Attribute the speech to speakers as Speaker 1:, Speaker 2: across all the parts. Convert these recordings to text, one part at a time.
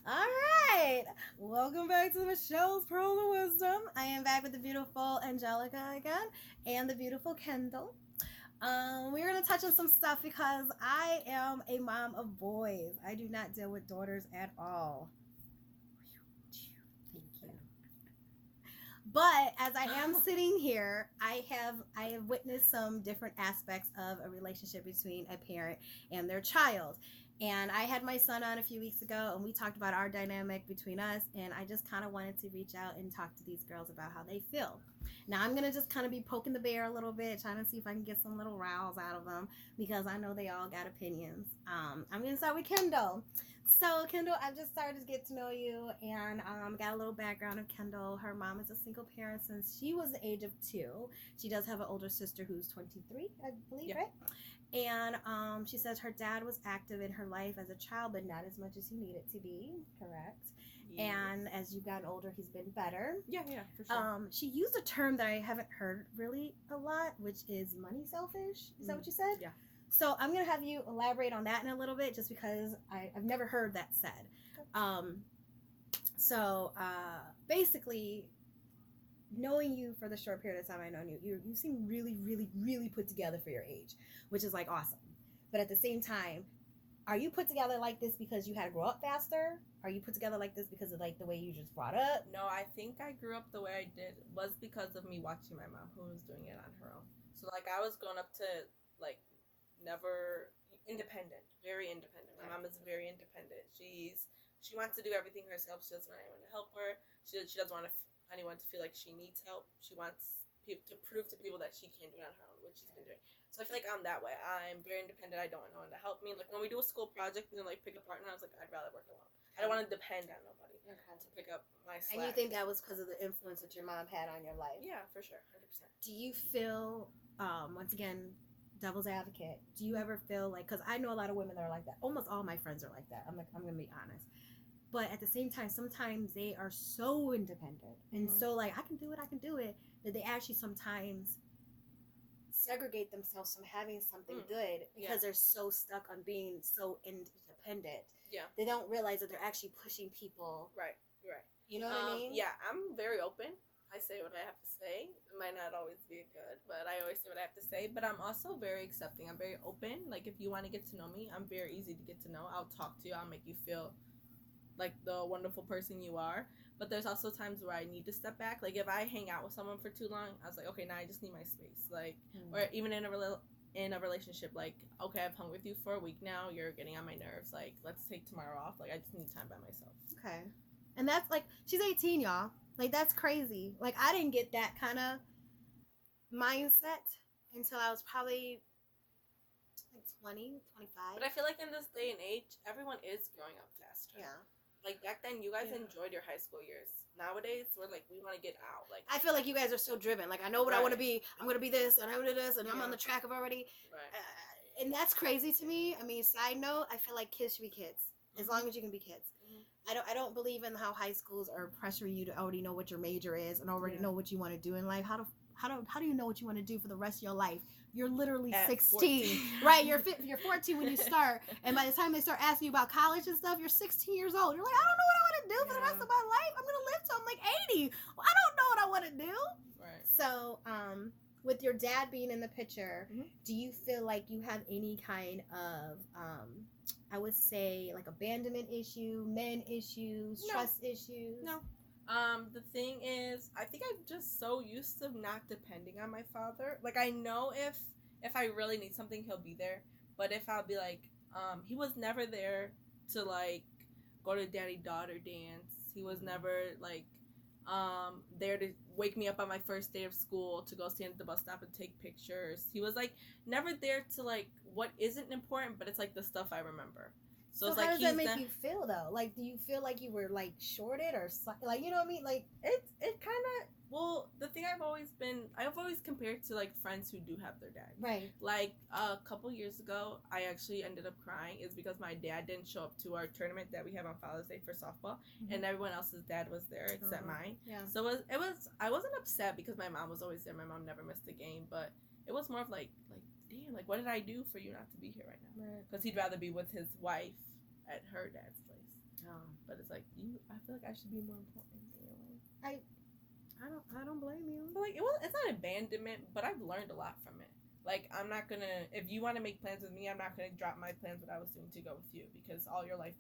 Speaker 1: All right. Welcome back to Michelle's Pearls of Wisdom. I am back with the beautiful Angelica again and the beautiful Kendall. We're going to touch on some stuff because I am a mom of boys. I do not deal with daughters at all. Thank you. But as I am sitting here, I have witnessed some different aspects of a relationship between a parent and their child. And I had my son on a few weeks ago, and we talked about our dynamic between us. And I just kind of wanted to reach out and talk to these girls about how they feel. Now, I'm going to just kind of be poking the bear a little bit, trying to see if I can get some little rows out of them, because I know they all got opinions. I'm going to start with Kendall. So, Kendall, I've just started to get to know you, and got a little background of Kendall. Her mom is a single parent since she was the age of 2. She does have an older sister who's 23, I believe, right? And she says her dad was active in her life as a child, but not as much as he needed to be, correct? Yes. And as you've gotten older, he's been better.
Speaker 2: Yeah, for sure.
Speaker 1: She used a term that I haven't heard really a lot, which is money selfish. Is that what you said?
Speaker 2: Yeah.
Speaker 1: So I'm going to have you elaborate on that in a little bit, just because I've never heard that said. Okay. Basically, knowing you for the short period of time I known you, you seem really, really, really put together for your age, which is like awesome. But at the same time, are you put together like this because you had to grow up faster? Are you put together like this because of like the way you just brought up?
Speaker 2: No, I think I grew up the way I did was because of me watching my mom, who was doing it on her own. So like I was grown up to like never independent, very independent. My mom is very independent. She wants to do everything herself. She doesn't want anyone to help her. She doesn't want anyone to feel like she needs help. She wants people to prove to people that she can do it on her own, which she's been doing. So I feel like I'm that way. I'm very independent. I don't want no one to help me. Like when we do a school project and then like pick a partner, I was like, I'd rather work alone. I don't want to depend on nobody to pick up my slack.
Speaker 1: And you think that was because of the influence that your mom had on your life?
Speaker 2: Yeah, for sure, 100%.
Speaker 1: Do you feel, once again, devil's advocate, do you ever feel like, because I know a lot of women that are like that. Almost all my friends are like that. I'm going to be honest. But at the same time, sometimes they are so independent and so like, I can do it, that they actually sometimes segregate themselves from having something good because they're so stuck on being so independent. Yeah. They don't realize that they're actually pushing people.
Speaker 2: Right.
Speaker 1: You know what I mean?
Speaker 2: Yeah, I'm very open. I say what I have to say. It might not always be good, but I always say what I have to say. But I'm also very accepting. I'm very open. Like, if you want to get to know me, I'm very easy to get to know. I'll talk to you. I'll make you feel like the wonderful person you are. But there's also times where I need to step back. Like, if I hang out with someone for too long, I was like, okay, now I just need my space. Like, or even in a relationship, like, okay, I've hung with you for a week now. You're getting on my nerves. Like, let's take tomorrow off. Like, I just need time by myself.
Speaker 1: Okay. And that's like, she's 18, y'all. Like, that's crazy. Like, I didn't get that kind of mindset until I was probably like 20, 25.
Speaker 2: But I feel like in this day and age, everyone is growing up faster.
Speaker 1: Yeah.
Speaker 2: Like, back then, you guys enjoyed your high school years. Nowadays, we're like, we want to get out. Like,
Speaker 1: I feel like you guys are so driven. Like, I know what I want to be. I'm going to be this, and I'm going to do this, and I'm on the track of already. Right. And that's crazy to me. I mean, side note, I feel like kids should be kids. As long as you can be kids. I don't believe in how high schools are pressuring you to already know what your major is and already know what you want to do in life. How do you know what you want to do for the rest of your life? You're literally at 16, right? You're 14 when you start, and by the time they start asking you about college and stuff, you're 16 years old. You're like, I don't know what I want to do for the rest of my life. I'm gonna live till I'm like 80. Well, I don't know what I want to do. Right. So, with your dad being in the picture, do you feel like you have any kind of I would say like abandonment issue, men issues, trust issues?
Speaker 2: No. The thing is, I think I'm just so used to not depending on my father. Like, I know if I really need something, he'll be there. But if I'll be like, he was never there to like go to daddy-daughter dance. He was never like there to wake me up on my first day of school to go stand at the bus stop and take pictures. He was like never there to like what isn't important, but it's like the stuff I remember.
Speaker 1: So it's how does that make you feel though? Like, do you feel like you were like shorted or like, you know what I mean? Like
Speaker 2: it kind of, well, the thing I've always compared to like friends who do have their dad.
Speaker 1: Right.
Speaker 2: Like a couple years ago, I actually ended up crying is because my dad didn't show up to our tournament that we have on Father's Day for softball, and everyone else's dad was there except mine. Yeah. So it was I wasn't upset because my mom was always there. My mom never missed a game, but it was more of like damn, like what did I do for you not to be here right now? Because he'd rather be with his wife at her dad's place. But it's like I feel like I should be more important in your life.
Speaker 1: I don't blame you.
Speaker 2: So like it's not abandonment, but I've learned a lot from it. Like I'm not gonna, if you want to make plans with me, I'm not gonna drop my plans what I was doing to go with you, because all your life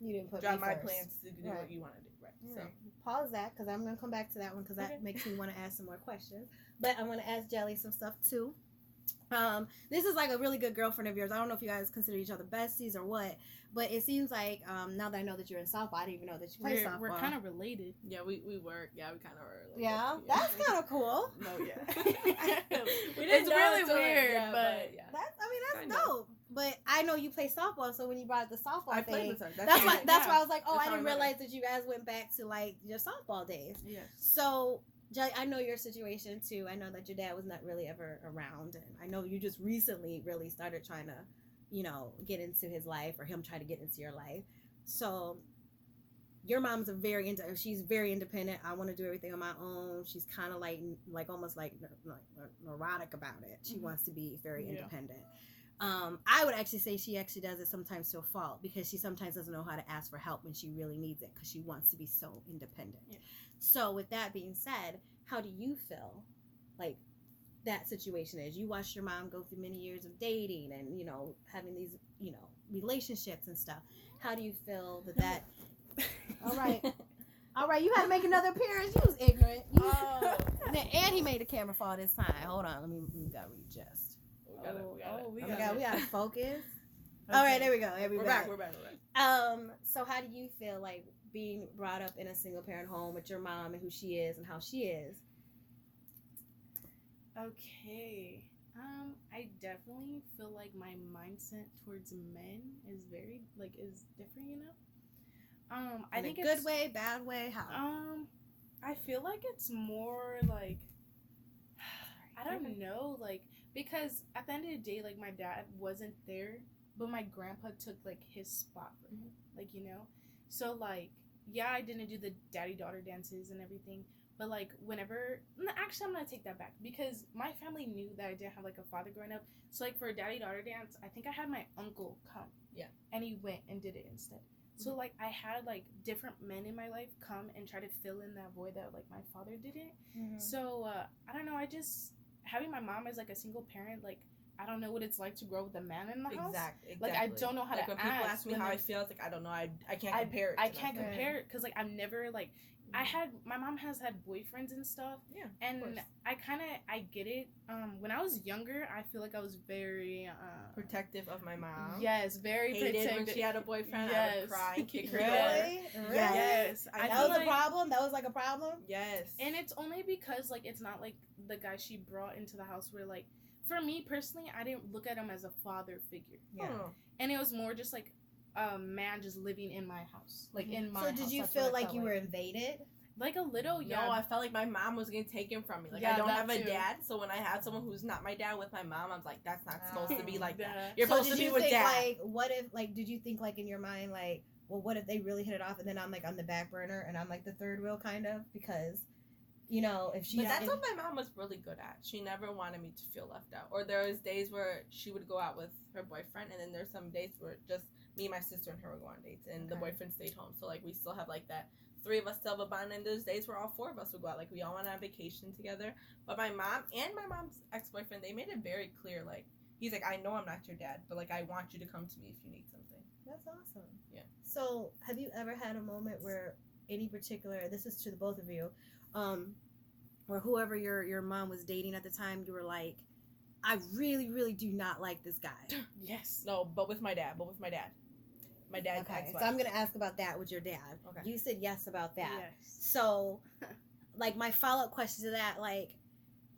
Speaker 1: you didn't put
Speaker 2: drop
Speaker 1: me
Speaker 2: my
Speaker 1: first.
Speaker 2: plans to do what you want to do. Right. So
Speaker 1: pause that, because I'm gonna come back to that one, because that makes me want to ask some more questions. But I want to ask Jelly some stuff too. This is like a really good girlfriend of yours. I don't know if you guys consider each other besties or what, but it seems like now that I know that you're in softball, I didn't even know that you play softball.
Speaker 3: We're kind of related.
Speaker 2: Yeah, we were. Yeah, we kind of were. Like,
Speaker 1: yeah, that's kind of cool.
Speaker 2: No, yeah.
Speaker 3: It's really weird,
Speaker 2: yeah,
Speaker 3: but
Speaker 2: yeah.
Speaker 1: That's dope. But I know you play softball, so when you brought up the softball
Speaker 2: I
Speaker 1: thing,
Speaker 2: played with her.
Speaker 1: that's why I was like, oh,
Speaker 2: That's
Speaker 1: I didn't
Speaker 2: how I met
Speaker 1: realize that you guys went back to like your softball days.
Speaker 2: Yes.
Speaker 1: So I know your situation too. I know that your dad was not really ever around, and I know you just recently really started trying to, get into his life, or him try to get into your life. So your mom's she's very independent. I want to do everything on my own. She's kind of like almost like neurotic about it. She wants to be very independent. I would actually say she actually does it sometimes to a fault, because she sometimes doesn't know how to ask for help when she really needs it, because she wants to be so independent. Yeah. So with that being said, how do you feel like that situation is? You watched your mom go through many years of dating and, having these, relationships and stuff. How do you feel that all right, you had to make another appearance. You was ignorant. And he made the camera fall this time. Hold on, we gotta readjust. We gotta focus. Okay. All right, there we go.
Speaker 2: We're back.
Speaker 1: So how do you feel like being brought up in a single parent home with your mom and who she is and how she is?
Speaker 3: Okay. I definitely feel like my mindset towards men is is different, I think
Speaker 1: it's good way, bad way, how?
Speaker 3: I feel like it's more like, I don't know, like, because at the end of the day, like, my dad wasn't there, but my grandpa took like his spot for him, so like, yeah, I didn't do the daddy-daughter dances and everything, but like actually I'm gonna take that back, because my family knew that I didn't have like a father growing up, so like for a daddy-daughter dance, I think I had my uncle come, and he went and did it instead. So like I had like different men in my life come and try to fill in that void that like my father didn't. So I don't know, I just having my mom as like a single parent, like I don't know what it's like to grow with a man in the house. Exactly. Like I don't know how to
Speaker 2: when people ask me how I feel, it's like I don't know. I can't compare it.
Speaker 3: I can't compare it, because like I've never like my mom has had boyfriends and stuff. Yeah. And I get it. When I was younger, I feel like I was very
Speaker 2: protective of my mom.
Speaker 3: Yes, very protective.
Speaker 2: When she had a boyfriend, I would cry and kick her.
Speaker 1: Really?
Speaker 3: Yes.
Speaker 1: That was a problem. That was like a problem.
Speaker 2: Yes.
Speaker 3: And it's only because like it's not like the guy she brought into the house where like, for me personally, I didn't look at him as a father figure. Yeah. And it was more just like a man just living in my house, like in my house.
Speaker 1: So did you feel like you were invaded?
Speaker 3: Like a little, yeah.
Speaker 2: No, I felt like my mom was getting taken from me. Like, I don't have a dad, so when I had someone who's not my dad with my mom, I was like, that's not supposed to be like that. You're supposed to be with dad.
Speaker 1: Like, what if, like, did you think, like, in your mind, like, well, what if they really hit it off, and then I'm, like, on the back burner, and I'm, like, the third wheel, kind of? Because, if she...
Speaker 2: But that's what my mom was really good at. She never wanted me to feel left out. Or there was days where she would go out with her boyfriend, and then there's some days where just me, my sister, and her would go on dates, and the boyfriend stayed home. So, like, we still have, like, that... 3 of us still have a bond, and there's days where all 4 of us would go out. Like, we all went on vacation together. But my mom and my mom's ex-boyfriend, they made it very clear, like, he's like, I know I'm not your dad, but, like, I want you to come to me if you need something.
Speaker 1: That's awesome.
Speaker 2: Yeah.
Speaker 1: So, have you ever had a moment where any particular, this is to the both of you, or whoever your mom was dating at the time, you were like, I really, really do not like this guy?
Speaker 3: Yes.
Speaker 2: No, but with my dad. My dad's
Speaker 1: okay, so I'm going to ask about that with your dad.
Speaker 2: Okay.
Speaker 1: You said yes about that.
Speaker 3: Yes.
Speaker 1: So, like, my follow-up question to that, like,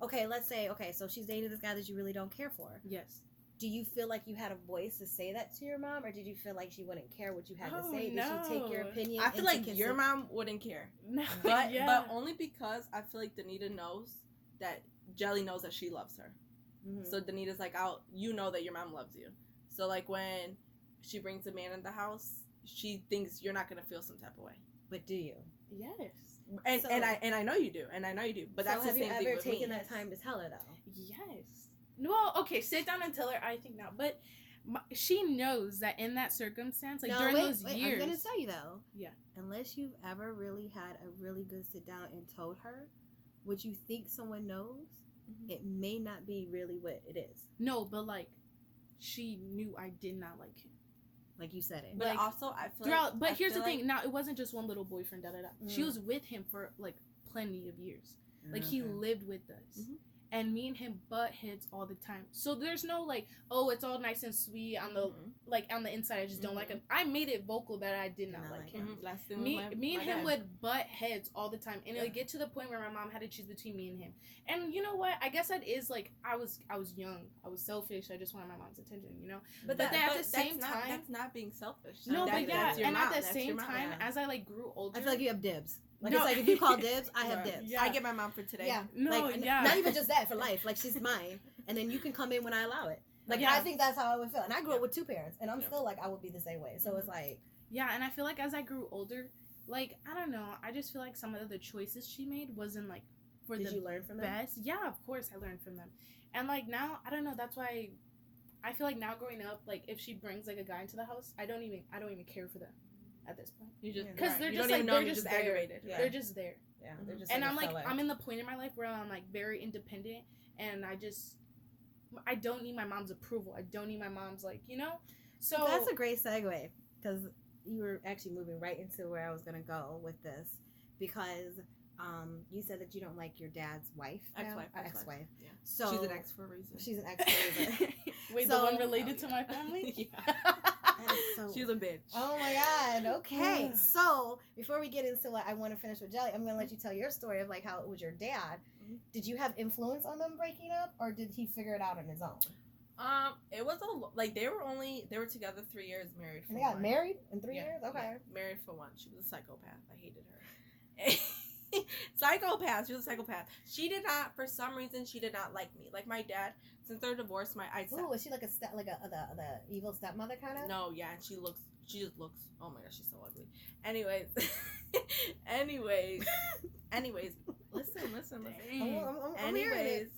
Speaker 1: okay, let's say, so she's dating this guy that you really don't care for.
Speaker 3: Yes.
Speaker 1: Do you feel like you had a voice to say that to your mom, or did you feel like she wouldn't care what you had to say?
Speaker 3: No.
Speaker 1: Did she take your opinion?
Speaker 2: I feel like your mom wouldn't care.
Speaker 3: No.
Speaker 2: But only because I feel like Danita knows that Jelly knows that she loves her. Mm-hmm. So Danita's like, you know that your mom loves you. So, like, when she brings a man in the house, she thinks you're not gonna feel some type of way.
Speaker 1: But do you?
Speaker 3: Yes.
Speaker 2: And I know you do. But that's the same thing with me.
Speaker 1: Have you ever taken that time to tell her though?
Speaker 3: Yes. Well, okay, sit down and tell her. I think not. But she knows that in that circumstance, like
Speaker 1: No,
Speaker 3: during
Speaker 1: wait,
Speaker 3: those years.
Speaker 1: I'm gonna tell you though.
Speaker 3: Yeah.
Speaker 1: Unless you've ever really had a really good sit down and told her what you think someone knows, it may not be really what it is.
Speaker 3: No, but like, she knew I did not like him.
Speaker 1: Like you said it.
Speaker 2: But
Speaker 3: like,
Speaker 2: also, I feel
Speaker 3: throughout.
Speaker 2: like,
Speaker 3: but here's the thing. Now, it wasn't just one little boyfriend. Da da da. She
Speaker 1: Mm.
Speaker 3: was with him for like plenty of years. Like he
Speaker 1: Okay.
Speaker 3: lived with us.
Speaker 1: Mhm.
Speaker 3: And me and him butt heads all the time. So there's no like, oh, it's all nice and sweet on the like on the inside. I just don't like him. I made it vocal that I did not like him.
Speaker 2: Last thing
Speaker 3: Me and him
Speaker 2: dad.
Speaker 3: would butt heads all the time, and it would get to the point where my mom had to choose between me and him. And you know what? I guess that is like I was young. I was selfish. I just wanted my mom's attention. You know.
Speaker 2: But
Speaker 3: then at the
Speaker 2: that's
Speaker 3: same
Speaker 2: not,
Speaker 3: time,
Speaker 2: that's not being selfish.
Speaker 3: no,
Speaker 2: That-
Speaker 3: but yeah,
Speaker 2: that's your
Speaker 3: and
Speaker 2: mom,
Speaker 3: at the
Speaker 2: that's your
Speaker 3: same
Speaker 2: mom.
Speaker 3: time,
Speaker 2: Yeah.
Speaker 3: as I like grew older,
Speaker 1: I feel like you have dibs. Like
Speaker 3: No.
Speaker 1: it's like if you call dibs, I have
Speaker 2: Right.
Speaker 1: dibs.
Speaker 3: Yeah.
Speaker 2: I get my mom for today.
Speaker 1: Yeah.
Speaker 3: No,
Speaker 1: like,
Speaker 3: yeah.
Speaker 1: Not even just that, for life. Like she's mine, and then you can come in when I allow it. Like
Speaker 3: Yeah.
Speaker 1: I think that's how I would feel. And I grew up with two parents, and I'm
Speaker 2: Yeah.
Speaker 1: still like I would be the same way. So it's like
Speaker 3: yeah, and I feel like as I grew older, like I don't know, I just feel like some of the choices she made wasn't like for
Speaker 1: did
Speaker 3: the
Speaker 1: you learn from them?
Speaker 3: best. Yeah, of course I learned from them. And like now, I don't know, that's why I feel like now growing up, like if she brings like a guy into the house, I don't even care for them at this point.
Speaker 2: You just
Speaker 1: Yeah.
Speaker 3: 'Cause they're
Speaker 2: you
Speaker 3: just,
Speaker 2: don't even
Speaker 3: like,
Speaker 2: know
Speaker 3: they're
Speaker 2: you're
Speaker 3: just
Speaker 2: just
Speaker 3: there.
Speaker 2: aggravated.
Speaker 1: Yeah.
Speaker 3: They're just there.
Speaker 1: Yeah, they're just
Speaker 3: And
Speaker 1: like
Speaker 3: I'm
Speaker 1: a
Speaker 3: like
Speaker 1: filler.
Speaker 3: I'm in the point in my life where I'm like very independent, and I don't need my mom's approval. I don't need my mom's like, you know? So
Speaker 1: that's a great segue because you were actually moving right into where I was gonna go with this because you said that you don't like your dad's wife, now?
Speaker 2: Ex-wife,
Speaker 1: ex-wife.
Speaker 2: Yeah.
Speaker 1: So
Speaker 2: She's an ex for a reason.
Speaker 1: She's an ex for a reason.
Speaker 3: Wait,
Speaker 1: So-
Speaker 3: the one related to my family?
Speaker 2: Yeah.
Speaker 1: That is so.
Speaker 2: She's a bitch.
Speaker 1: Oh my god. Okay. So before we get into what I want to finish with Jelly, I'm gonna let you tell your story of like how it was your dad.
Speaker 2: Mhm.
Speaker 1: Did you have influence on them breaking up, or did he figure it out on his own?
Speaker 2: It was like they were together 3 years, married for
Speaker 1: And they got
Speaker 2: one.
Speaker 1: married in 3
Speaker 2: Yeah,
Speaker 1: years. Okay.
Speaker 2: yeah, married for one. She was a psychopath. I hated her. Psychopath. She was a psychopath. She did not, for some reason, she did not like me. Like my dad, since they're divorced,
Speaker 1: Ooh, was she like the evil stepmother kind of?
Speaker 2: No, yeah, and she just looks. Oh my gosh, she's so ugly. Anyways, anyways, listen.
Speaker 1: I'm hearing
Speaker 2: Anyways,
Speaker 1: it.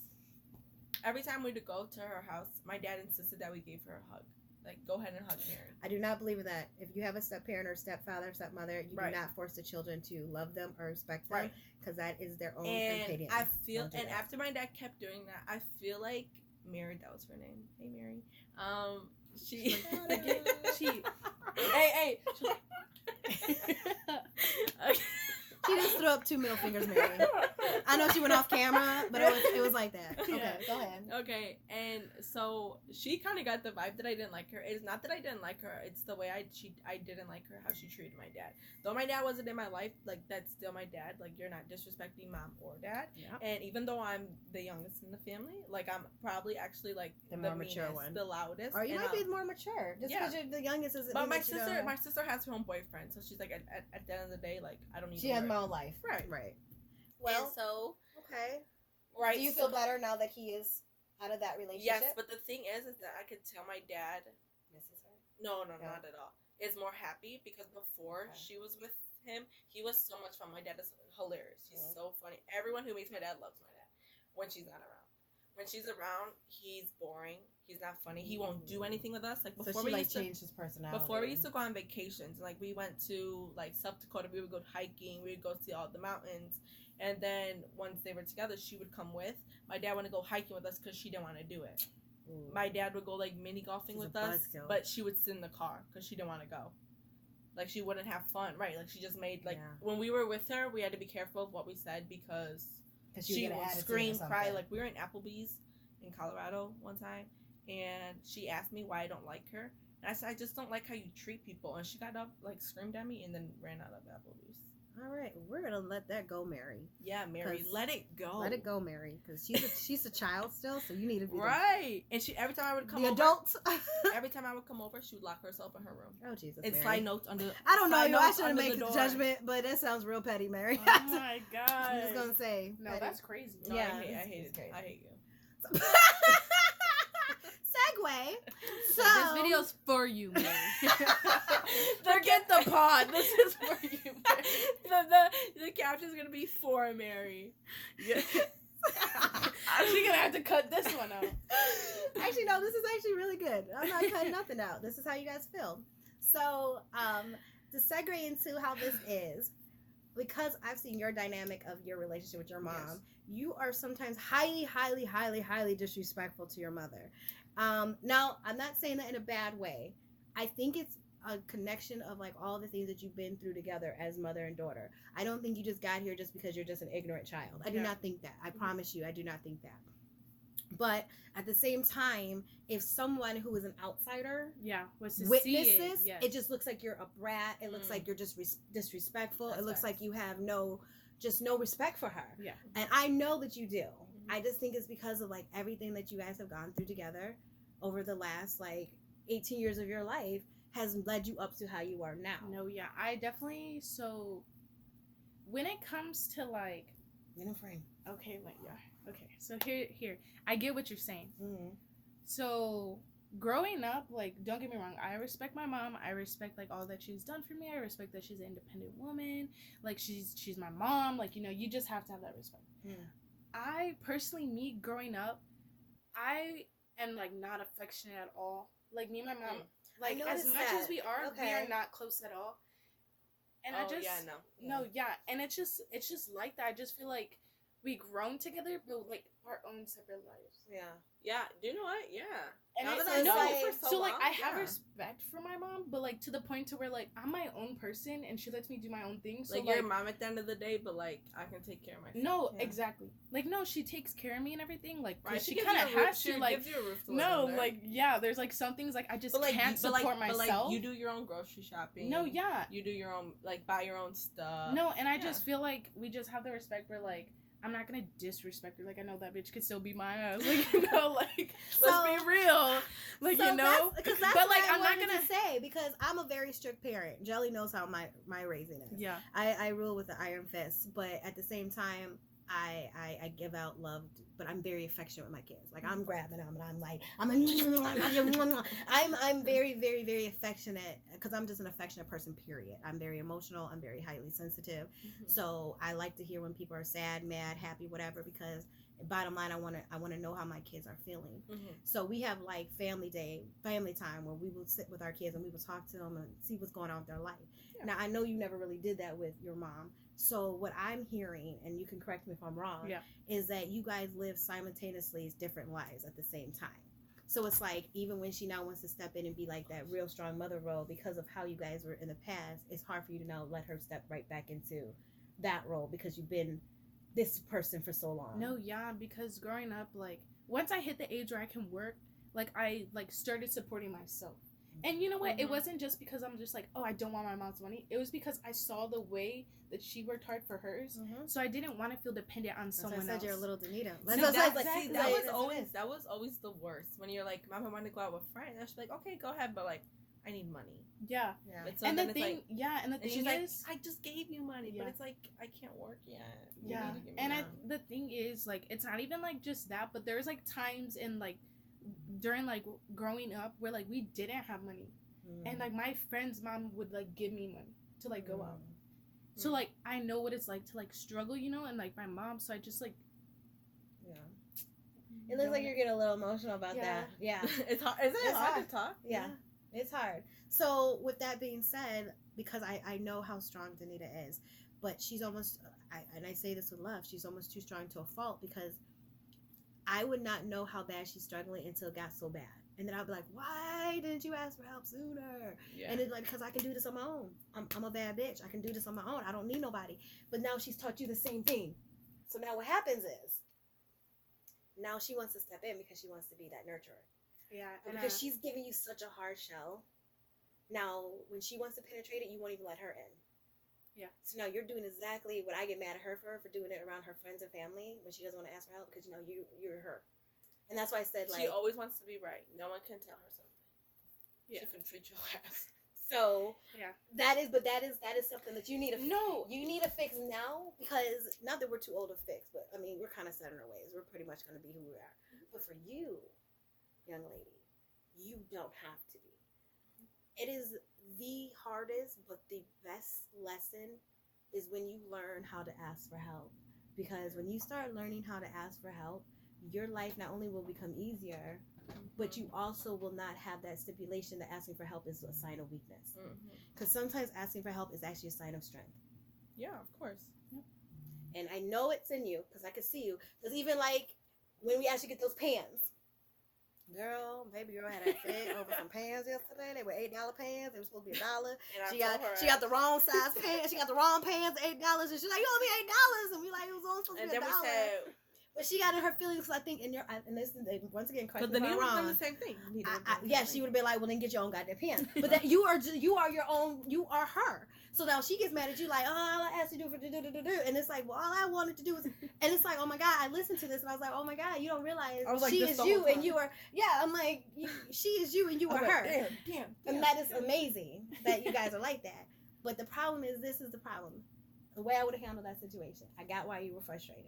Speaker 2: every time we'd go to her house, my dad insisted that we gave her a hug. Like, go ahead and hug Mary.
Speaker 1: I do not believe in that. If you have a step parent or stepfather or stepmother, you
Speaker 2: Right.
Speaker 1: do not force the children to love them or respect them
Speaker 2: Right.
Speaker 1: because that is their own
Speaker 2: And
Speaker 1: opinion.
Speaker 2: I feel,
Speaker 1: Don't do
Speaker 2: and
Speaker 1: that.
Speaker 2: after my dad kept doing that, I feel like Mary, that was her name. Hey, Mary. She.
Speaker 3: She-
Speaker 2: hey.
Speaker 1: She just threw up 2 middle fingers, Mary. I know she went off camera, but it was like that. Okay,
Speaker 2: Yeah.
Speaker 1: go ahead.
Speaker 2: Okay, and so she kind of got the vibe that I didn't like her. It's not that I didn't like her; it's the way I didn't like her, how she treated my dad. Though my dad wasn't in my life, like that's still my dad. Like you're not disrespecting mom or dad.
Speaker 1: Yeah.
Speaker 2: And even though I'm the youngest in the family, like I'm probably actually like
Speaker 1: The more mature
Speaker 2: meanest,
Speaker 1: one.
Speaker 2: the loudest.
Speaker 1: Or you
Speaker 2: and
Speaker 1: might be more mature. Just
Speaker 2: Yeah.
Speaker 1: because you're the youngest doesn't
Speaker 2: But
Speaker 1: mean
Speaker 2: my
Speaker 1: that you
Speaker 2: sister,
Speaker 1: don't-
Speaker 2: my sister has her own boyfriend, so she's like at the end of the day, like I don't need.
Speaker 1: She
Speaker 2: to
Speaker 1: has
Speaker 2: worry.
Speaker 1: my own life.
Speaker 2: Right.
Speaker 1: Right.
Speaker 2: Well,
Speaker 1: Well,
Speaker 2: so
Speaker 1: okay.
Speaker 2: right.
Speaker 1: Do you
Speaker 2: so-
Speaker 1: feel better now that he is out of that relationship?
Speaker 2: Yes, but the thing is that I could tell my dad.
Speaker 1: Misses her.
Speaker 2: No,
Speaker 1: Yeah.
Speaker 2: not at all. Is more happy because before
Speaker 1: Okay.
Speaker 2: she was with him, he was so much fun. My dad is hilarious. He's
Speaker 1: Mhm.
Speaker 2: so funny. Everyone who meets my dad loves my dad when she's not around. When she's around, he's boring. He's not funny. He won't do anything with us. Like
Speaker 1: So
Speaker 2: before
Speaker 1: she
Speaker 2: we
Speaker 1: like
Speaker 2: used to.
Speaker 1: changed his personality.
Speaker 2: Before we used to go on vacations, like we went to like South Dakota, we would go hiking, we would go see all the mountains, and then once they were together, she would come with. My dad wanted to go hiking with us because she didn't want to do it.
Speaker 1: Ooh.
Speaker 2: My dad would go like mini golfing
Speaker 1: She's
Speaker 2: with
Speaker 1: a
Speaker 2: us,
Speaker 1: buzzkill.
Speaker 2: but she would sit in the car because she didn't want to go. Like she wouldn't have fun, right? Like she just made like
Speaker 1: Yeah.
Speaker 2: when we were with her, we had to be careful of what we said because
Speaker 1: 'Cause
Speaker 2: she
Speaker 1: get an
Speaker 2: would
Speaker 1: attitude or
Speaker 2: scream, cry.
Speaker 1: something.
Speaker 2: Like we were in Applebee's in Colorado one time, and she asked me why I don't like her, and I said I just don't like how you treat people, and she got up, like screamed at me, and then ran out of Applebee's.
Speaker 1: All right, we're gonna let that go, Mary.
Speaker 2: Yeah, Mary,
Speaker 1: 'Cause-
Speaker 2: let it go.
Speaker 1: Let it go, Mary, because she's a child still, so you need to be
Speaker 2: Right, and she every time I would come
Speaker 1: the
Speaker 2: over,
Speaker 1: adult.
Speaker 2: every time I would come over, she would lock herself in her room.
Speaker 1: Oh Jesus,
Speaker 2: And
Speaker 1: Mary.
Speaker 2: slide notes under.
Speaker 1: I don't know
Speaker 2: slide
Speaker 1: you. I
Speaker 2: notes
Speaker 1: shouldn't
Speaker 2: under
Speaker 1: make
Speaker 2: the
Speaker 1: the
Speaker 2: door.
Speaker 1: judgment, but that sounds real petty, Mary.
Speaker 3: Oh my god.
Speaker 1: I'm just gonna say.
Speaker 3: No,
Speaker 1: petty.
Speaker 3: that's crazy.
Speaker 2: No,
Speaker 1: Yeah,
Speaker 2: I
Speaker 1: it's
Speaker 2: hate it.
Speaker 1: crazy.
Speaker 2: I hate you.
Speaker 1: Segue. So
Speaker 3: this video's for you, Mary.
Speaker 2: Forget the pod. This is for you, Mary. The caption's gonna be for Mary. Yeah.
Speaker 3: She's gonna have to cut this one out.
Speaker 1: Actually, no, this is actually really good. I'm not cutting nothing out. This is how you guys feel. So, to segue into how this is, because I've seen your dynamic of your relationship with your mom,
Speaker 2: Yes.
Speaker 1: you are sometimes highly, highly, highly, highly disrespectful to your mother. Now, I'm not saying that in a bad way. I think it's a connection of like all the things that you've been through together as mother and daughter. I don't think you just got here just because you're just an ignorant child. I do not think that. I promise you, I do not think that. But at the same time, if someone who is an outsider
Speaker 3: was to
Speaker 1: witnesses,
Speaker 3: see
Speaker 1: it just looks like you're a brat. It looks like you're just disrespectful.
Speaker 2: That's
Speaker 1: it looks
Speaker 2: facts.
Speaker 1: like you have no respect for her.
Speaker 3: Yeah.
Speaker 1: And I know that you do. I just think it's because of like everything that you guys have gone through together over the last like 18 years of your life has led you up to how you are now.
Speaker 3: No, yeah, I definitely. So when it comes to like,
Speaker 1: In a frame.
Speaker 3: okay, like okay. So here, I get what you're saying.
Speaker 1: Mm-hmm.
Speaker 3: So growing up, like, don't get me wrong, I respect my mom. I respect like all that she's done for me. I respect that she's an independent woman. Like she's my mom. Like, you know, you just have to have that respect.
Speaker 1: Mm.
Speaker 3: I personally, me growing up, I am like not affectionate at all. Like me and my mom, like as much as we are not close at all. And I just no, and it's just like that. I just feel like we grown together, but like our own separate lives.
Speaker 2: Yeah. Do you know what? Yeah.
Speaker 3: And
Speaker 2: Now
Speaker 3: it's
Speaker 2: that I know you for
Speaker 3: so like
Speaker 2: long,
Speaker 3: I have
Speaker 2: yeah.
Speaker 3: respect for my mom, but like to the point to where like I'm my own person and she lets me do my own thing. So
Speaker 2: like you're a mom at the end of the day, but like I can take care of myself.
Speaker 3: No,
Speaker 1: Yeah.
Speaker 3: exactly. Like no, she takes care of me and everything. Like
Speaker 2: Right.
Speaker 3: she
Speaker 2: gives
Speaker 3: kind
Speaker 2: you
Speaker 3: of
Speaker 2: a roof-
Speaker 3: has
Speaker 2: she
Speaker 3: to like.
Speaker 2: gives you a roof to live
Speaker 3: No,
Speaker 2: under.
Speaker 3: like yeah, there's like some things like I just
Speaker 2: but, like,
Speaker 3: can't support myself.
Speaker 2: But like you do your own grocery shopping.
Speaker 3: No, yeah.
Speaker 2: You do your own like buy your own stuff.
Speaker 3: No, and I just feel like we just have the respect for like I'm not gonna disrespect her. Like I know that bitch could still beat my ass. Like you know, like let's be real. Like
Speaker 1: so
Speaker 3: you know,
Speaker 1: that's
Speaker 3: but like
Speaker 1: what
Speaker 3: I'm not gonna
Speaker 1: say because I'm a very strict parent. Jelly knows how my raising is.
Speaker 3: Yeah.
Speaker 1: I rule with an iron fist, but at the same time, I give out love, but I'm very affectionate with my kids. Like I'm grabbing them and I'm like I'm very very very affectionate because I'm just an affectionate person. Period. I'm very emotional. I'm very highly sensitive. So I like to hear when people are sad, mad, happy, whatever. Because bottom line, I want to know how my kids are feeling. So we have like family time where we will sit with our kids and we will talk to them and see what's going on with their life. Yeah. Now I know you never really did that with your mom. So what I'm hearing, and you can correct me if I'm wrong, is that you guys live simultaneously different lives at the same time. So it's like even when she now wants to step in and be like that real strong mother role because of how you guys were in the past, it's hard for you to now let her step right back into that role because you've been this person for so long.
Speaker 3: No, yeah, because growing up, like once I hit the age where I can work, like I like started supporting myself. And you know what? It wasn't just because I'm just like, oh, I don't want my mom's money. It was because I saw the way that she worked hard for hers. So I didn't want to feel dependent on someone else.
Speaker 1: I said you're a little Danita.
Speaker 2: That was always the worst. When you're like, Mom, I want to go out with friends. I should be like, okay, go ahead, but like, I need money.
Speaker 3: Yeah.
Speaker 2: So
Speaker 3: and
Speaker 2: the
Speaker 3: thing,
Speaker 2: like,
Speaker 3: and the thing
Speaker 2: she's
Speaker 3: is,
Speaker 2: like, I just gave you money, but it's like I can't work yet.
Speaker 3: The thing is, like, it's not even like just that, but there's like times in like during like growing up where like we didn't have money, and like my friend's mom would like give me money to like go out. So like I know what it's like to like struggle, you know, and like my mom. So I just like.
Speaker 1: It looks like you're getting a little emotional about that. Yeah.
Speaker 2: It's hard. Isn't it hard to talk?
Speaker 1: Yeah. It's hard. So with that being said, because I know how strong Danita is, but she's almost, and I say this with love, she's almost too strong to a fault because I would not know how bad she's struggling until it got so bad. And then I'll be like, why didn't you ask for help sooner? And it's like, because I can do this on my own. I'm a bad bitch. I can do this on my own. I don't need nobody. But now she's taught you the same thing. So now what happens is, now she wants to step in because she wants to be that nurturer.
Speaker 3: Yeah.
Speaker 1: And because she's giving you such a hard shell. Now, when she wants to penetrate it, you won't even let her in.
Speaker 3: Yeah.
Speaker 1: So now you're doing exactly what I get mad at her for doing it around her friends and family when she doesn't want to ask for help because, you know, you're her. And that's why I said, like...
Speaker 2: She always wants to be right. No one can tell her something.
Speaker 3: Yeah.
Speaker 2: She can treat your ass.
Speaker 1: So...
Speaker 3: Yeah.
Speaker 1: That is something that you need to... No! You need to fix now because, not that we're too old to fix, but, I mean, we're kind of set in our ways. We're pretty much going to be who we are. But for you, young lady, you don't have to be. It is the hardest, but the best lesson is when you learn how to ask for help. Because when you start learning how to ask for help, your life not only will become easier, but you also will not have that stipulation that asking for help is a sign of weakness. Because sometimes asking for help is actually a sign of strength.
Speaker 2: Yeah, of course.
Speaker 1: And I know it's in you because I can see you. Because even like when we actually get those pans, baby girl had a fit over some pans yesterday. They were $8 pans. They were supposed to be $1. She got the wrong size pants. She got the wrong pans, $8, and she's like, "You owe me $8," and we like, it was only supposed to be $1.
Speaker 2: And then we said.
Speaker 1: But she got in her feelings, I think, and this once again, correct
Speaker 2: But
Speaker 1: me if I'm
Speaker 2: the
Speaker 1: wrong.
Speaker 2: done the same thing.
Speaker 1: Yeah, she would have been like, well, then get your own goddamn pants. But that you are your own, you are her. So now she gets mad at you like, oh, all I asked you to do for do. And it's like, well, all I wanted to do was, and it's like, oh my God, I listened to this and I was like, oh my God, you don't realize she is you and you are, I'm like, she is you and you are her.
Speaker 2: Damn.
Speaker 1: And that is amazing that you guys are like that. But the problem is, this is the problem. The way I would have handled that situation, I got why you were frustrated.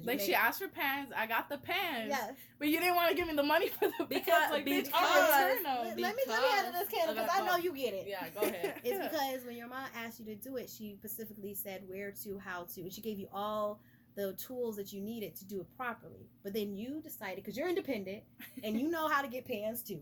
Speaker 3: Like she asked for pans, I got the pans.
Speaker 1: Yes.
Speaker 3: But you didn't want to give me the money for the pans. Like, bitch,
Speaker 1: let me handle this, Candace, because I know you get it.
Speaker 2: Yeah, go ahead.
Speaker 1: It's because when your mom asked you to do it, she specifically said where to, how to, and she gave you all the tools that you needed to do it properly. But then you decided, because you're independent, and you know how to get pans too.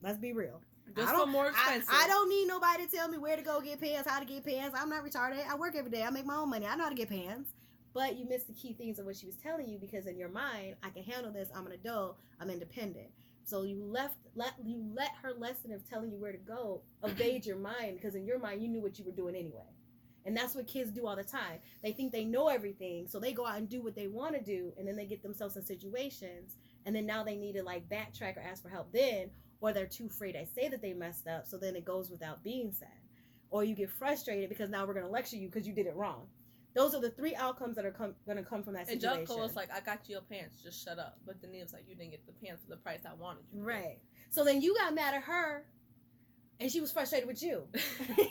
Speaker 1: Let's be real.
Speaker 2: Just for more expensive.
Speaker 1: I don't need nobody to tell me where to go get pans, how to get pans. I'm not retarded. I work every day. I make my own money. I know how to get pans. But you missed the key things of what she was telling you, because in your mind, I can handle this. I'm an adult. I'm independent. So you let her lesson of telling you where to go evade your mind, because in your mind you knew what you were doing anyway. And that's what kids do all the time. They think they know everything, so they go out and do what they want to do, and then they get themselves in situations, and then now they need to like backtrack or ask for help then, or they're too afraid to say that they messed up, so then it goes without being said. Or you get frustrated because now we're going to lecture you because you did it wrong. Those are the three outcomes that are going to come from that situation.
Speaker 2: And Junko was like, I got you your pants, just shut up. But then he was like, you didn't get the pants for the price I wanted you to.
Speaker 1: Right. So then you got mad at her, and she was frustrated with you.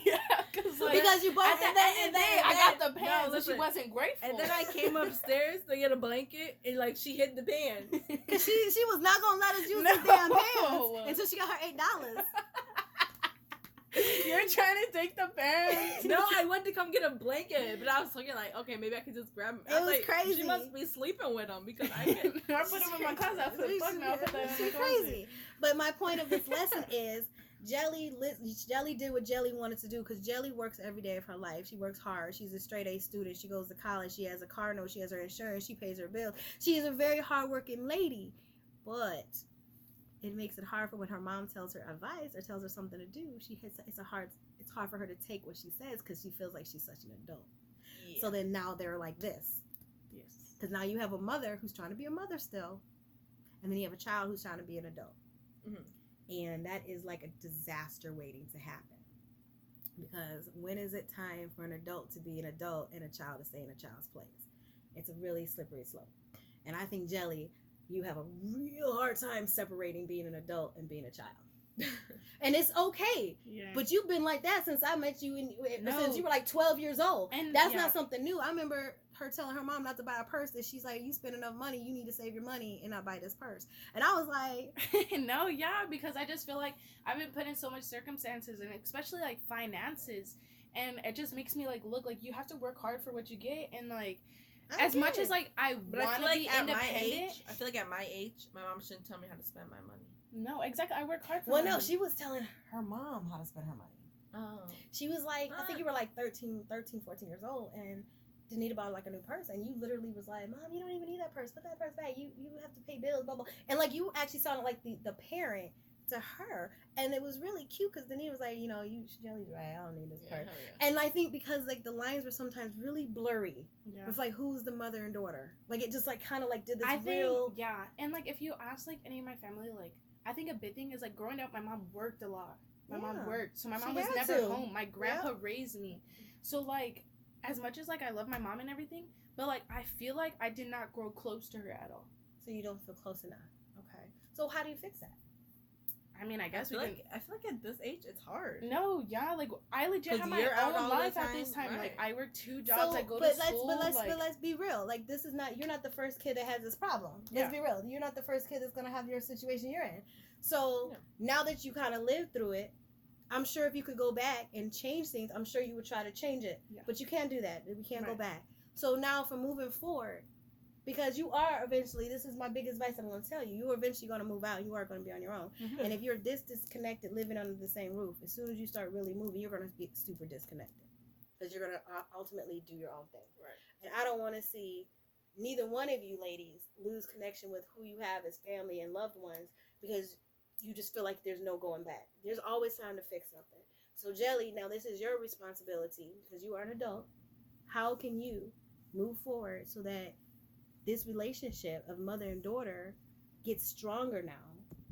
Speaker 3: Yeah, because
Speaker 1: you both.
Speaker 3: And then I got the pants, and she wasn't grateful.
Speaker 2: And then I came upstairs to get a blanket, and like she hid the pants.
Speaker 1: Because she was not going to let us use these damn pants until she got her $8.
Speaker 3: You're trying to take the pants.
Speaker 2: No, I went to come get a blanket, but I was thinking like, okay, maybe I could just grab them.
Speaker 1: It was
Speaker 2: like,
Speaker 1: crazy.
Speaker 2: She must be sleeping with them because I can.
Speaker 3: I put them in my closet. I said, fuck no, I put that in my
Speaker 1: crazy. But my point of this lesson is Jelly did what Jelly wanted to do, because Jelly works every day of her life. She works hard. She's a straight A student. She goes to college. She has a car note. She has her insurance. She pays her bills. She is a very hardworking lady. But it makes it hard for when her mom tells her advice or tells her something to do. It's hard for her to take what she says, because she feels like she's such an adult. Yeah. So then now they're like this.
Speaker 3: Yes.
Speaker 1: Because now you have a mother who's trying to be a mother still, and then you have a child who's trying to be an adult. Mm-hmm. And that is like a disaster waiting to happen. Because when is it time for an adult to be an adult and a child to stay in a child's place? It's a really slippery slope. And I think, Jelly, you have a real hard time separating being an adult and being a child. And it's okay. Yeah. But you've been like that since I met you since you were like 12 years old. And that's not something new. I remember her telling her mom not to buy a purse, that she's like, you spend enough money, you need to save your money and not buy this purse. And I was like,
Speaker 3: no, yeah, because I just feel like I've been put in so much circumstances, and especially like finances, and it just makes me like look like you have to work hard for what you get. And like, as much as like I want to be independent,
Speaker 2: I feel like at my age, my mom shouldn't tell me how to spend my money.
Speaker 3: No, exactly. I work hard for
Speaker 1: Well, no, she was telling her mom how to spend her money.
Speaker 2: Oh.
Speaker 1: She was like, I think you were like 13, 14 years old, and Danita bought like a new purse, and you literally was like, Mom, you don't even need that purse. Put that purse back. You have to pay bills, blah, blah. And like, you actually sounded like the parent to her, and it was really cute, because Danita was like, Jelly's right, I don't need this purse. Yeah. And I think because like the lines were sometimes really blurry. Yeah. It's like, who's the mother and daughter? Like, it just like kind of like did this
Speaker 3: yeah. And like, if you ask like any of my family, like, I think a big thing is like growing up, my mom worked a lot. My mom worked, so my mom was never home. My grandpa raised me, so like, as much as like I love my mom and everything, but like I feel like I did not grow close to her at all.
Speaker 1: So you don't feel close enough. Okay. So how do you fix that?
Speaker 3: I mean, I guess
Speaker 2: I feel like at this age it's hard.
Speaker 3: No, yeah, like I legit have my own life at this time. Right. Like I work 2 jobs. I go to school.
Speaker 1: But let's be real. Like, this is not. You're not the first kid that has this problem. Let's be real. You're not the first kid that's gonna have your situation you're in. So now that you kind of lived through it, I'm sure if you could go back and change things, I'm sure you would try to change it. Yeah. But you can't do that. We can't go back. So now for moving forward, because you are eventually, this is my biggest advice I'm going to tell you, you are eventually going to move out. You are going to be on your own.
Speaker 2: Mm-hmm.
Speaker 1: And if you're this disconnected, living under the same roof, as soon as you start really moving, you're going to get super disconnected. Because you're going to ultimately do your own thing.
Speaker 2: Right.
Speaker 1: And I don't want to see neither one of you ladies lose connection with who you have as family and loved ones because you just feel like there's no going back. There's always time to fix something. So Jelly, now this is your responsibility because you are an adult. How can you move forward so that this relationship of mother and daughter gets stronger now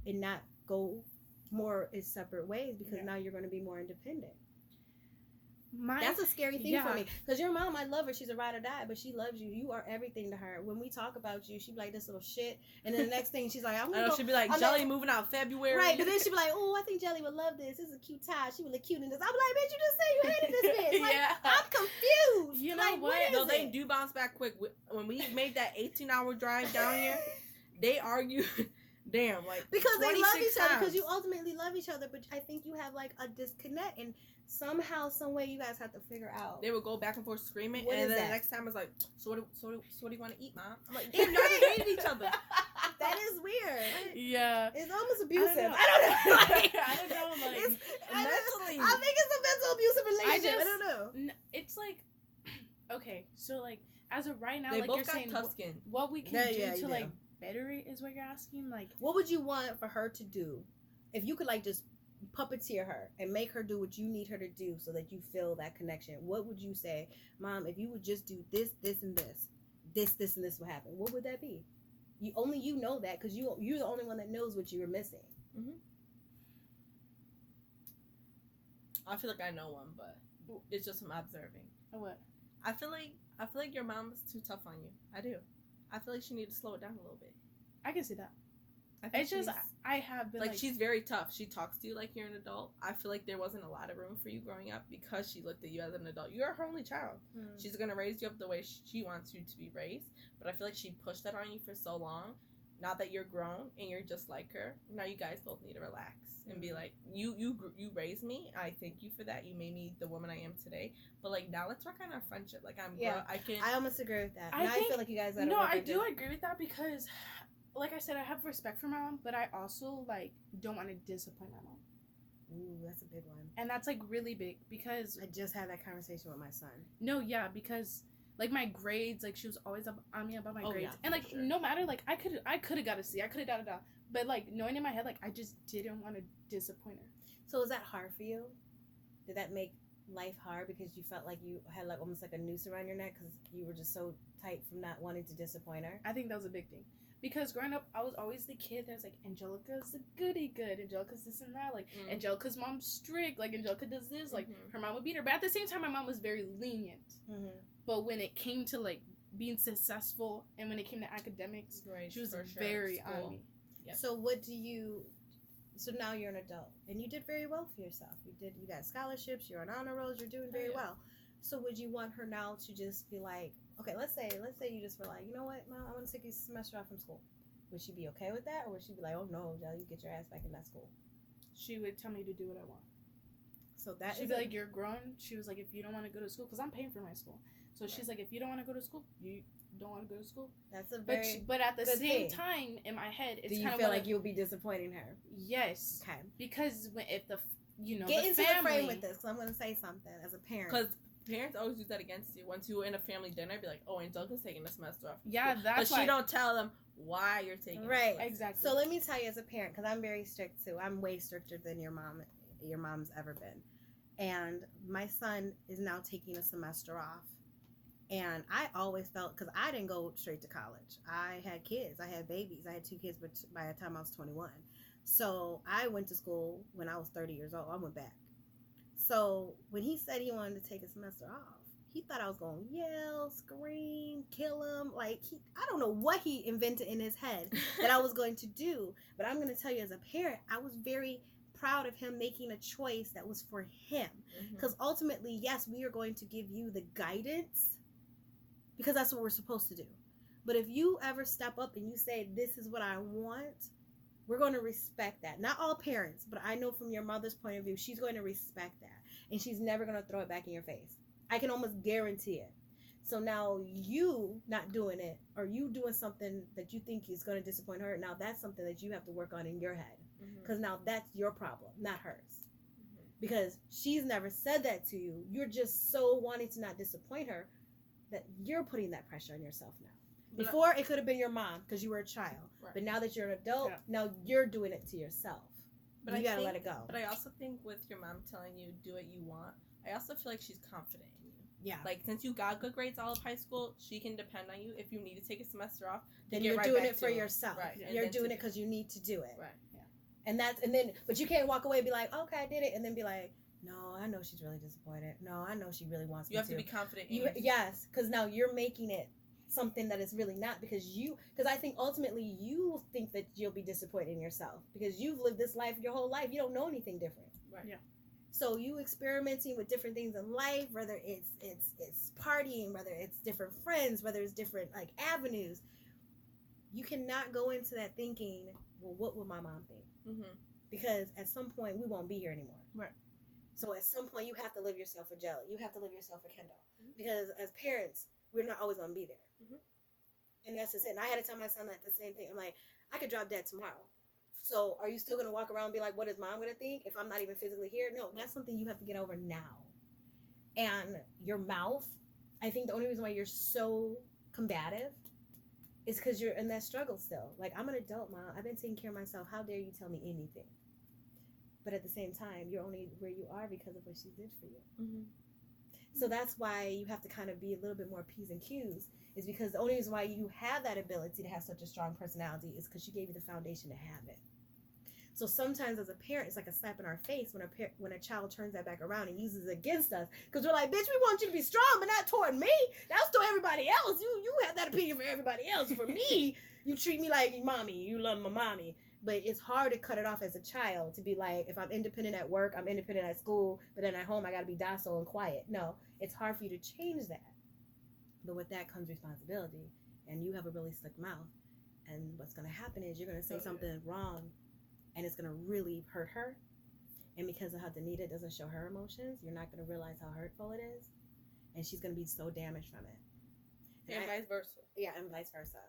Speaker 1: and not go more in separate ways because now you're going to be more independent? That's a scary thing for me because your mom, I love her, she's a ride or die, but she loves you. You are everything to her. When we talk about you, she'd be like, this little shit, and then the next thing she's like, I'm gonna go.
Speaker 2: She'd be like, Jelly moving out February,
Speaker 1: right? But then she'd be like, oh, I think Jelly would love this is a cute tie, she would look cute in this. I'm like, bitch, you just said you hated this bitch. Like, I'm confused.
Speaker 3: You know
Speaker 1: like,
Speaker 3: what?
Speaker 2: No, they do bounce back quick. When we made that 18-hour drive down here, they argued. Damn, like
Speaker 1: because they love each
Speaker 2: times.
Speaker 1: other, because you ultimately love each other, but I think you have like a disconnect, and somehow, some way, you guys have to figure out.
Speaker 2: They would go back and forth screaming,
Speaker 1: what
Speaker 2: and then
Speaker 1: that?
Speaker 2: The next time it's like, so what do you want to eat, Mom? I'm like, damn, y'all hated each other.
Speaker 1: That is weird.
Speaker 3: Yeah,
Speaker 1: it's almost abusive.
Speaker 3: I don't know. I don't know. Like
Speaker 2: mentally,
Speaker 1: I think it's a mental abusive relationship. I don't know.
Speaker 3: It's like, okay, so like as of right now,
Speaker 2: they
Speaker 3: like
Speaker 2: both
Speaker 3: you're
Speaker 2: got
Speaker 3: saying,
Speaker 2: tough skin.
Speaker 3: what we can do to like better it is what you're asking. Like,
Speaker 1: what would you want for her to do if you could like just puppeteer her and make her do what you need her to do so that you feel that connection? What would you say, Mom, if you would just do this, this, and this, this, and this would happen? What would that be? You know that because you're the only one that knows what you were missing.
Speaker 2: Mm-hmm. I feel like I know one, but it's just from observing.
Speaker 3: What?
Speaker 2: I feel like your mom is too tough on you. I do. I feel like she needs to slow it down a little bit.
Speaker 3: I can see that.
Speaker 2: It's
Speaker 3: just I have been
Speaker 2: like she's very tough. She talks to you like you're an adult. I feel like there wasn't a lot of room for you growing up because she looked at you as an adult. You're her only child. She's gonna raise you up the way she wants you to be raised. But I feel like she pushed that on you for so long. Now that you're grown and you're just like her, now you guys both need to relax and be like, you raised me. I thank you for that. You made me the woman I am today. But like now, let's work on our friendship. Like I almost
Speaker 1: agree with that. I feel like you guys.
Speaker 3: I do agree with that because. Like I said, I have respect for my mom, but I also, like, don't want to disappoint my mom.
Speaker 1: Ooh, that's a big one.
Speaker 3: And that's, like, really big because...
Speaker 1: I just had that conversation with my son.
Speaker 3: No, yeah, because, like, my grades, like, she was always up on me about my grades.
Speaker 2: Yeah,
Speaker 3: and, like,
Speaker 2: sure.
Speaker 3: No matter, like, I could have got a C. I could have got a D. But, like, knowing in my head, like, I just didn't want to disappoint her.
Speaker 1: So was that hard for you? Did that make life hard because you felt like you had, like, almost like a noose around your neck because you were just so tight from not wanting to disappoint her?
Speaker 3: I think that was a big thing. Because growing up, I was always the kid that's like, Angelica's the goody good. Angelica's this and that. Like, Angelica's mom's strict. Like, Angelica does this. Like, her mom would beat her. But at the same time, my mom was very lenient. Mm-hmm. But when it came to, like, being successful and when it came to academics, she was very on me.
Speaker 1: Yep. So now you're an adult. And you did very well for yourself. You got scholarships. You're on honor rolls. You're doing very well. So would you want her now to just be like, okay, let's say you just were like, you know what, Mom, I want to take a semester off from school. Would she be okay with that? Or would she be like, oh no, Jelly, you get your ass back in that school?
Speaker 3: She would tell me to do what I want.
Speaker 1: So that
Speaker 3: she'd be like, you're grown. She was like, if you don't want to go to school, because I'm paying for my school. So she's like, if you don't want to go to school, you don't want to go to school.
Speaker 1: That's a very
Speaker 3: but at the same time, in my head, it's
Speaker 1: do you
Speaker 3: kind of
Speaker 1: feel like you'll be disappointing her?
Speaker 3: Yes.
Speaker 1: Okay.
Speaker 3: Because if the
Speaker 1: get into the frame with this, because I'm going to say something as a parent.
Speaker 2: Because parents always use that against you. Once you were in a family dinner, be like, "Oh, Angelica's taking a semester off."
Speaker 3: Yeah, that's
Speaker 2: but she don't tell them why you're taking.
Speaker 1: Right,
Speaker 3: exactly.
Speaker 1: So let me tell you, as a parent, because I'm very strict too. I'm way stricter than your mom's ever been, and my son is now taking a semester off. And I always felt, because I didn't go straight to college. I had kids. I had babies. I had 2 kids, but by the time I was 21, so I went to school when I was 30 years old. I went back. So when he said he wanted to take a semester off, he thought I was going to yell, scream, kill him. Like, I don't know what he invented in his head that I was going to do. But I'm going to tell you, as a parent, I was very proud of him making a choice that was for him. Because ultimately, yes, we are going to give you the guidance because that's what we're supposed to do. But if you ever step up and you say, this is what I want, we're going to respect that. Not all parents, but I know from your mother's point of view, she's going to respect that. And she's never going to throw it back in your face. I can almost guarantee it. So now you not doing it, or you doing something that you think is going to disappoint her, now that's something that you have to work on in your head. Because now that's your problem, not hers. Because she's never said that to you. You're just so wanting to not disappoint her that you're putting that pressure on yourself now. Before, it could have been your mom because you were a child.
Speaker 3: Right.
Speaker 1: But now that you're an adult, now you're doing it to yourself.
Speaker 2: But
Speaker 1: you gotta let it go.
Speaker 2: But I also think with your mom telling you do what you want, I also feel like she's confident in you.
Speaker 1: Yeah.
Speaker 2: Like, since you got good grades all of high school, she can depend on you. If you need to take a semester off,
Speaker 1: then you're doing it for yourself. Right. You're doing it because you need to do it.
Speaker 2: Right.
Speaker 1: Yeah. But you can't walk away and be like, okay, I did it, and then be like, no, I know she's really disappointed. No, I know she really wants me to.
Speaker 2: You have to be confident.
Speaker 1: Yes, because now you're making it something that is really not, because I think ultimately you think that you'll be disappointed in yourself because you've lived this life your whole life. You don't know anything different.
Speaker 2: Right.
Speaker 3: Yeah.
Speaker 1: So you experimenting with different things in life, whether it's partying, whether it's different friends, whether it's different like avenues. You cannot go into that thinking, well, what will my mom think?
Speaker 2: Mm-hmm.
Speaker 1: Because at some point we won't be here anymore.
Speaker 3: Right.
Speaker 1: So at some point you have to live yourself for Jelly. You have to live yourself for Kendall. Because as parents, we're not always going to be there. And that's just it. And I had to tell my son that the same thing. I'm like, I could drop dead tomorrow. So are you still going to walk around and be like, what is mom going to think if I'm not even physically here? No, that's something you have to get over now. And your mouth, I think the only reason why you're so combative is because you're in that struggle still. Like, I'm an adult, Mom. I've been taking care of myself. How dare you tell me anything? But at the same time, you're only where you are because of what she did for you. So that's why you have to kind of be a little bit more P's and Q's, is because the only reason why you have that ability to have such a strong personality is because she gave you the foundation to have it. So sometimes as a parent, it's like a slap in our face when a child turns that back around and uses it against us, because we're like, bitch, we want you to be strong, but not toward me. That was toward everybody else. You have that opinion for everybody else. For me, you treat me like mommy. You love my mommy. But it's hard to cut it off as a child to be like, if I'm independent at work, I'm independent at school, but then at home I got to be docile and quiet. No, it's hard for you to change that. But with that comes responsibility, and you have a really slick mouth. And what's going to happen is you're going to say something wrong, and it's going to really hurt her. And because of how Danita doesn't show her emotions, you're not going to realize how hurtful it is. And she's going to be so damaged from it.
Speaker 2: And vice versa.
Speaker 1: Yeah, and vice versa.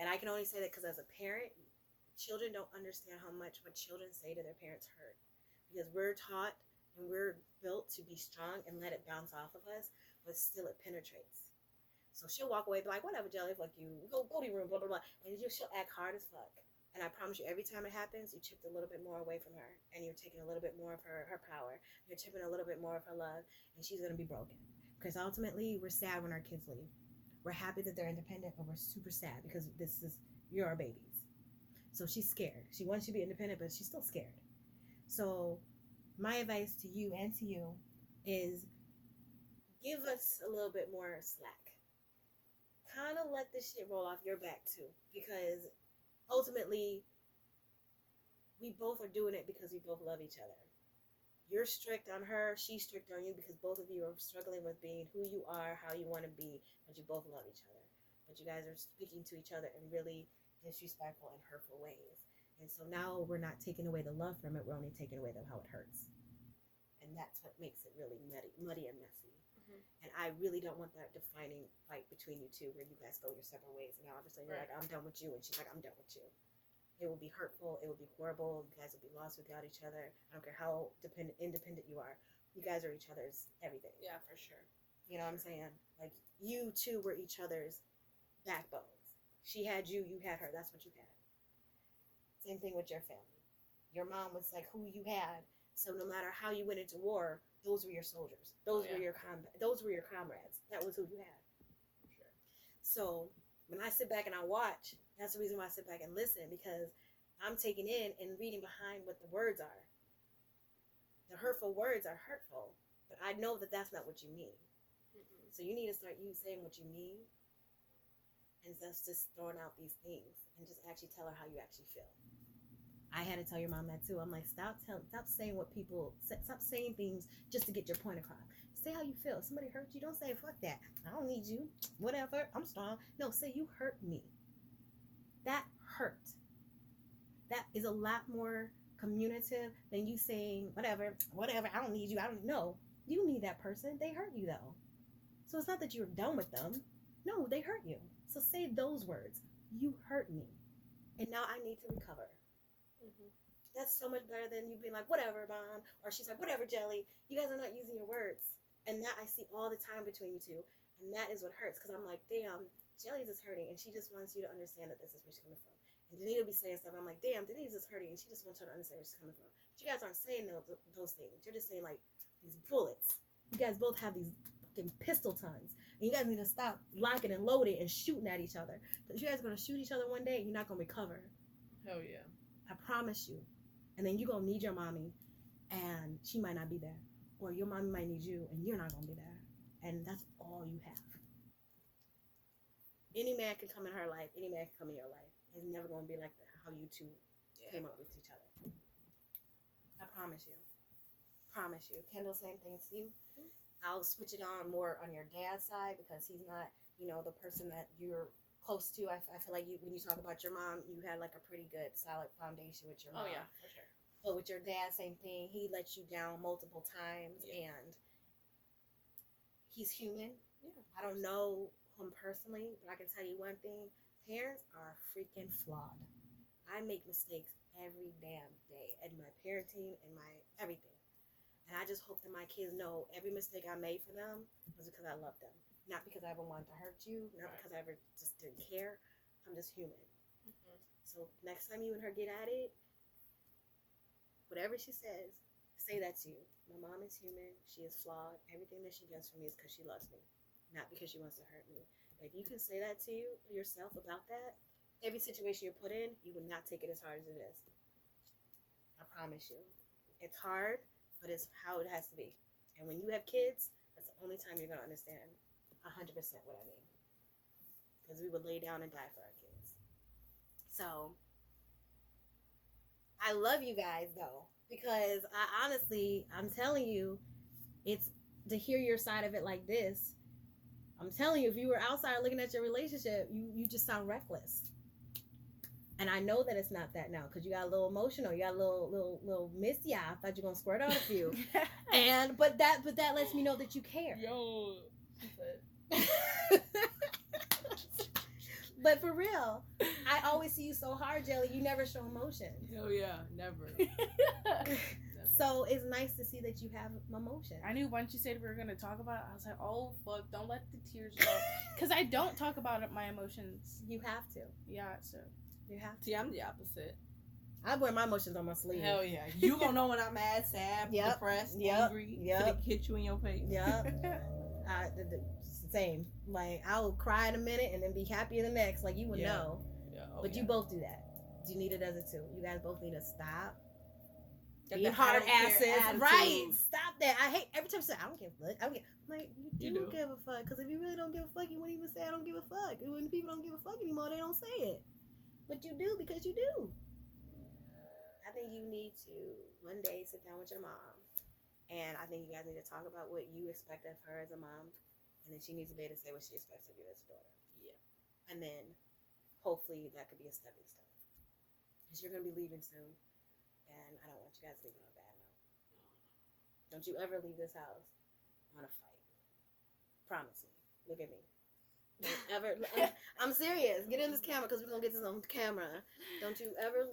Speaker 1: And I can only say that because as a parent, children don't understand how much what children say to their parents hurt. Because we're taught and we're built to be strong and let it bounce off of us, but still it penetrates. So she'll walk away and be like, whatever, Jelly, fuck you. Go to your room, blah, blah, blah. And she'll act hard as fuck. And I promise you, every time it happens, you chipped a little bit more away from her. And you're taking a little bit more of her power. You're chipping a little bit more of her love. And she's going to be broken. Because ultimately, we're sad when our kids leave. We're happy that they're independent, but we're super sad because you're our babies. So she's scared. She wants you to be independent, but she's still scared. So my advice to you and to you is give us a little bit more slack. Kind of let this shit roll off your back too, because ultimately we both are doing it because we both love each other. You're strict on her, she's strict on you because both of you are struggling with being who you are, how you want to be, but you both love each other. But you guys are speaking to each other in really disrespectful and hurtful ways. And so now we're not taking away the love from it, we're only taking away how it hurts. And that's what makes it really muddy and messy. And I really don't want that defining fight between you two where you guys go your separate ways and all of a sudden you're like, I'm done with you, and she's like, I'm done with you. It will be hurtful, it will be horrible, you guys will be lost without each other. I don't care how independent you are, you guys are each other's everything.
Speaker 2: Yeah, for sure.
Speaker 1: You know what I'm saying? Like, you two were each other's backbones. She had you, you had her, that's what you had. Same thing with your family. Your mom was like who you had, so no matter how you went into war, those were your soldiers. Those were your comrades. That was who you had.
Speaker 2: For sure.
Speaker 1: So when I sit back and I watch, that's the reason why I sit back and listen, because I'm taking in and reading behind what the words are. The hurtful words are hurtful, but I know that that's not what you mean. So you need to start saying what you mean, and just throwing out these things, and just actually tell her how you actually feel. I had to tell your mom that too. I'm like, stop saying stop saying things just to get your point across. Say how you feel. If somebody hurt you, don't say, fuck that, I don't need you, whatever, I'm strong. No, say, you hurt me. That hurt. That is a lot more communicative than you saying, whatever, I don't need you, I don't know. You need that person. They hurt you though. So it's not that you're done with them. No, they hurt you. So say those words. You hurt me. And now I need to recover.
Speaker 2: Mm-hmm.
Speaker 1: That's so much better than you being like, whatever, mom. Or she's like, whatever, Jelly. You guys are not using your words. And that I see all the time between you two. And that is what hurts. Because I'm like, damn, Jelly's is hurting. And she just wants you to understand that this is where she's coming from. And Danita will be saying stuff. I'm like, damn, Danita's is hurting. And she just wants her to understand where she's coming from. But you guys aren't saying those things. You're just saying, like, these bullets. You guys both have these fucking pistol tons. And you guys need to stop locking and loading and shooting at each other. Because you guys are going to shoot each other one day and you're not going to recover.
Speaker 2: Hell yeah.
Speaker 1: I promise you. And then you're going to need your mommy and she might not be there. Or your mommy might need you and you're not going to be there. And that's all you have. Any man can come in her life. Any man can come in your life. It's never going to be like that, how you two came up with each other. I promise you. Promise you. Kendall, same thing to you. I'll switch it on more on your dad's side because he's not, the person that you're close to. I feel like when you talk about your mom, you had like a pretty good, solid foundation with your mom.
Speaker 2: Oh, yeah, for sure.
Speaker 1: But with your dad, same thing. He let you down multiple times, and he's human.
Speaker 2: Yeah.
Speaker 1: I don't know him personally, but I can tell you one thing. Parents are freaking flawed. I make mistakes every damn day in my parenting and my everything. And I just hope that my kids know every mistake I made for them was because I love them. Not because I ever wanted to hurt you, not because I ever just didn't care. I'm just human.
Speaker 2: Mm-hmm.
Speaker 1: So next time you and her get at it, whatever she says, say that to you. My mom is human. She is flawed. Everything that she does for me is because she loves me, not because she wants to hurt me. If you can say that to yourself about that, every situation you're put in, you will not take it as hard as it is. I promise you. It's hard, but it's how it has to be. And when you have kids, that's the only time you're going to understand 100% what I mean. Because we would lay down and die for our kids. So, I love you guys, though. Because I'm telling you, it's to hear your side of it like this. I'm telling you, if you were outside looking at your relationship, you just sound reckless. And I know that it's not that now because you got a little emotional, you got a little misty eye. I thought you were gonna squirt on a few. But that lets me know that you care.
Speaker 2: Yo.
Speaker 1: But for real, I always see you so hard, Jelly. You never show emotion.
Speaker 2: Hell yeah, never.
Speaker 1: So it's nice to see that you have emotion.
Speaker 3: I knew once you said we were going to talk about it, I was like, oh, fuck, don't let the tears go. Because I don't talk about my emotions.
Speaker 1: You have to.
Speaker 3: Yeah, so.
Speaker 1: You have to.
Speaker 2: See, I'm the opposite.
Speaker 1: I wear my emotions on my sleeve.
Speaker 2: Hell yeah. You gonna know when I'm mad, sad, depressed, angry. Yep. Hit you in your face.
Speaker 1: Yep. Same. Like, I'll cry in a minute and then be happy in the next. Like, you would know.
Speaker 2: Yeah.
Speaker 1: But you both do that. Janita does it too. You guys both need to stop.
Speaker 2: Get
Speaker 1: Being
Speaker 2: the
Speaker 1: hard
Speaker 2: I don't care
Speaker 1: asses.
Speaker 2: attitude.
Speaker 1: Right. Stop that. I hate every time you say, I don't give a fuck. I don't give. I'm like, you do
Speaker 2: do.
Speaker 1: give a fuck. Because if you really don't give a fuck, you wouldn't even say I don't give a fuck. And when people don't give a fuck anymore, they don't say it. But you do because you do. I think you need to one day sit down with your mom. And I think you guys need to talk about what you expect of her as a mom. And then she needs to be able to say what she expects of you as a daughter.
Speaker 2: Yeah.
Speaker 1: And then hopefully that could be a stepping stone. Because you're going to be leaving soon. And I don't want you guys leaving on a bad note. Don't you ever leave this house on a fight. Promise me. Look at me. Don't ever. I'm serious. Get in this camera because we're going to get this on camera. Don't you ever leave.